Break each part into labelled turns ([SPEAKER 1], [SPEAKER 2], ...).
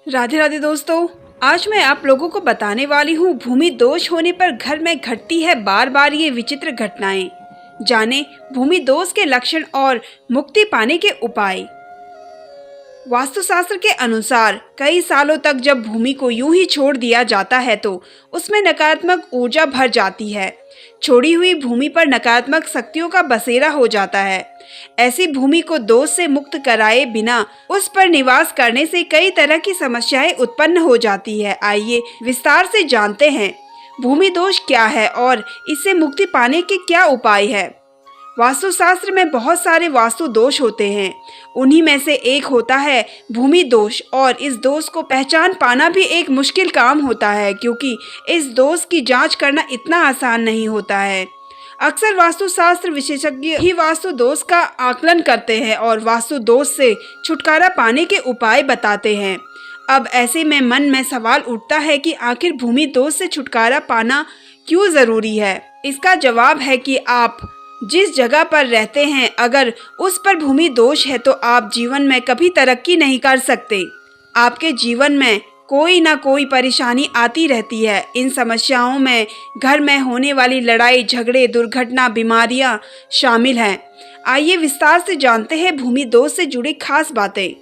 [SPEAKER 1] राधे राधे दोस्तों। आज मैं आप लोगों को बताने वाली हूँ भूमि दोष होने पर घर में घटती है बार बार ये विचित्र घटनाएं। जाने भूमि दोष के लक्षण और मुक्ति पाने के उपाय। वास्तुशास्त्र के अनुसार कई सालों तक जब भूमि को यूं ही छोड़ दिया जाता है तो उसमें नकारात्मक ऊर्जा भर जाती है। छोड़ी हुई भूमि पर नकारात्मक शक्तियों का बसेरा हो जाता है। ऐसी भूमि को दोष से मुक्त कराए बिना उस पर निवास करने से कई तरह की समस्याएं उत्पन्न हो जाती है। आइए विस्तार से जानते हैं भूमि दोष क्या है और इससे मुक्ति पाने के क्या उपाय है। वास्तुशास्त्र में बहुत सारे वास्तु दोष होते हैं। उन्हीं में से एक होता है भूमि दोष और इस दोष को पहचान पाना भी एक मुश्किल काम होता है, क्योंकि इस दोष की जांच करना इतना आसान नहीं होता है। अक्सर वास्तुशास्त्र विशेषज्ञ ही वास्तु दोष का आकलन करते हैं और वास्तु दोष से छुटकारा पाने के उपाय बताते हैं। अब ऐसे में मन में सवाल उठता है कि आखिर भूमि दोष से छुटकारा पाना क्यों जरूरी है। इसका जवाब है कि आप जिस जगह पर रहते हैं अगर उस पर भूमि दोष है तो आप जीवन में कभी तरक्की नहीं कर सकते। आपके जीवन में कोई ना कोई परेशानी आती रहती है। इन समस्याओं में घर में होने वाली लड़ाई झगड़े दुर्घटना बीमारियां शामिल हैं। आइए विस्तार से जानते हैं भूमि दोष से जुड़ी खास बातें।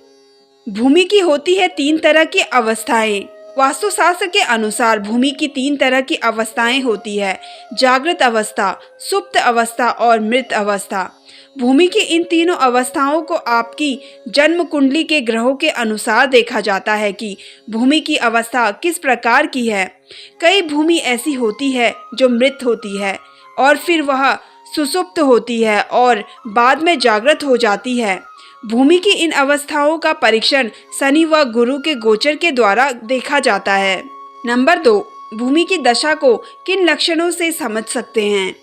[SPEAKER 1] भूमि की होती है 3 तरह की अवस्थाएं। वास्तुशास्त्र के अनुसार भूमि की 3 तरह की अवस्थाएं होती है: जागृत अवस्था, सुप्त अवस्था और मृत अवस्था। भूमि की इन तीनों अवस्थाओं को आपकी जन्म कुंडली के ग्रहों के अनुसार देखा जाता है कि भूमि की अवस्था किस प्रकार की है। कई भूमि ऐसी होती है जो मृत होती है और फिर वह सुसुप्त होती है और बाद में जागृत हो जाती है। भूमि की इन अवस्थाओं का परीक्षण शनि व गुरु के गोचर के द्वारा देखा जाता है। नंबर 2, भूमि की दशा को किन लक्षणों से समझ सकते हैं।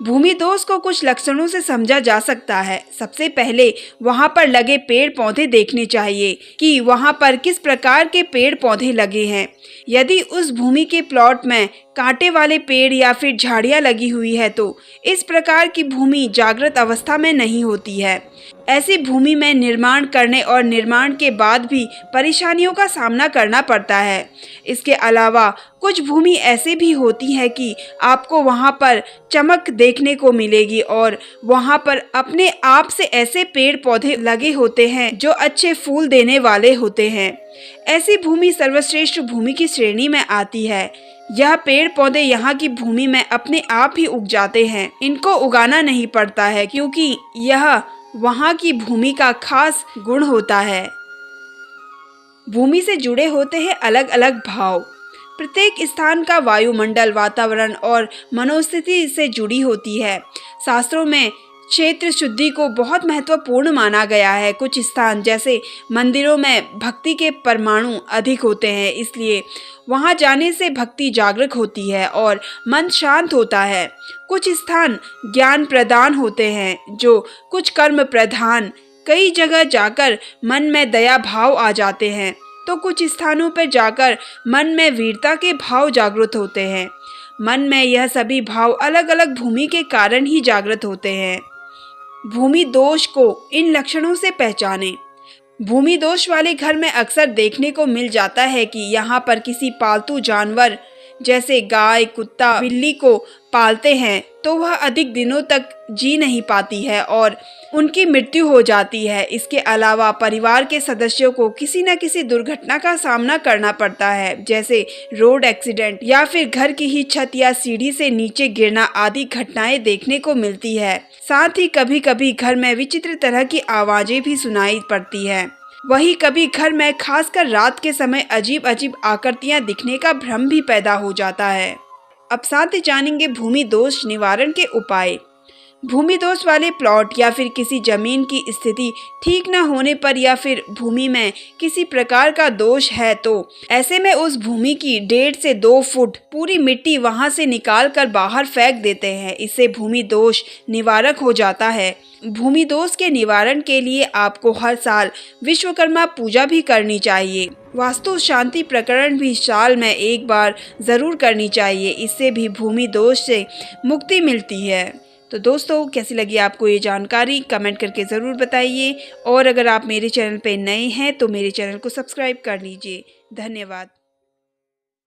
[SPEAKER 1] भूमि दोष को कुछ लक्षणों से समझा जा सकता है। सबसे पहले वहां पर लगे पेड़ पौधे देखने चाहिए कि वहां पर किस प्रकार के पेड़ पौधे लगे हैं। यदि उस भूमि के प्लॉट में कांटे वाले पेड़ या फिर झाड़ियां लगी हुई है तो इस प्रकार की भूमि जागृत अवस्था में नहीं होती है। ऐसी भूमि में निर्माण करने और निर्माण के बाद भी परेशानियों का सामना करना पड़ता है। इसके अलावा कुछ भूमि ऐसे भी होती है कि आपको वहां पर चमक देखने को मिलेगी और वहां पर अपने आप से ऐसे पेड़ पौधे लगे होते हैं जो अच्छे फूल देने वाले होते हैं। ऐसी भूमि सर्वश्रेष्ठ भूमि की श्रेणी में आती है। यह पेड़ पौधे यहाँ की भूमि में अपने आप ही उग जाते हैं। इनको उगाना नहीं पड़ता है क्योंकि यह वहाँ की भूमि का खास गुण होता है। भूमि से जुड़े होते हैं अलग अलग भाव। प्रत्येक स्थान का वायुमंडल वातावरण और मनोस्थिति से जुड़ी होती है। शास्त्रों में क्षेत्र शुद्धि को बहुत महत्वपूर्ण माना गया है। कुछ स्थान जैसे मंदिरों में भक्ति के परमाणु अधिक होते हैं, इसलिए वहां जाने से भक्ति जागृत होती है और मन शांत होता है। कुछ स्थान ज्ञान प्रदान होते हैं जो कुछ कर्म प्रधान। कई जगह जाकर मन में दया भाव आ जाते हैं तो कुछ स्थानों पर जाकर मन में वीरता के भाव जागृत होते हैं। मन में यह सभी भाव अलग अलग भूमि के कारण ही जागृत होते हैं। भूमि दोष को इन लक्षणों से पहचानें। भूमि दोष वाले घर में अक्सर देखने को मिल जाता है कि यहाँ पर किसी पालतू जानवर जैसे गाय कुत्ता बिल्ली को पालते हैं तो वह अधिक दिनों तक जी नहीं पाती है और उनकी मृत्यु हो जाती है। इसके अलावा परिवार के सदस्यों को किसी न किसी दुर्घटना का सामना करना पड़ता है, जैसे रोड एक्सीडेंट या फिर घर की ही छत या सीढ़ी से नीचे गिरना आदि घटनाएं देखने को मिलती है। साथ ही कभी कभी घर में विचित्र तरह की आवाजें भी सुनाई पड़ती है। वहीं कभी घर में खासकर रात के समय अजीब अजीब आकृतियां दिखने का भ्रम भी पैदा हो जाता है। अब साथ ही जानेंगे भूमि दोष निवारण के उपाय। भूमि दोष वाले प्लॉट या फिर किसी जमीन की स्थिति ठीक न होने पर या फिर भूमि में किसी प्रकार का दोष है तो ऐसे में उस भूमि की 1.5 से 2 फुट पूरी मिट्टी वहां से निकाल कर बाहर फेंक देते हैं। इससे भूमि दोष निवारक हो जाता है। भूमि दोष के निवारण के लिए आपको हर साल विश्वकर्मा पूजा भी करनी चाहिए। वास्तु शांति प्रकरण भी साल में एक बार जरूर करनी चाहिए। इससे भी भूमि दोष से मुक्ति मिलती है। तो दोस्तों कैसी लगी आपको ये जानकारी कमेंट करके ज़रूर बताइए और अगर आप मेरे चैनल पे नए हैं तो मेरे चैनल को सब्सक्राइब कर लीजिए। धन्यवाद।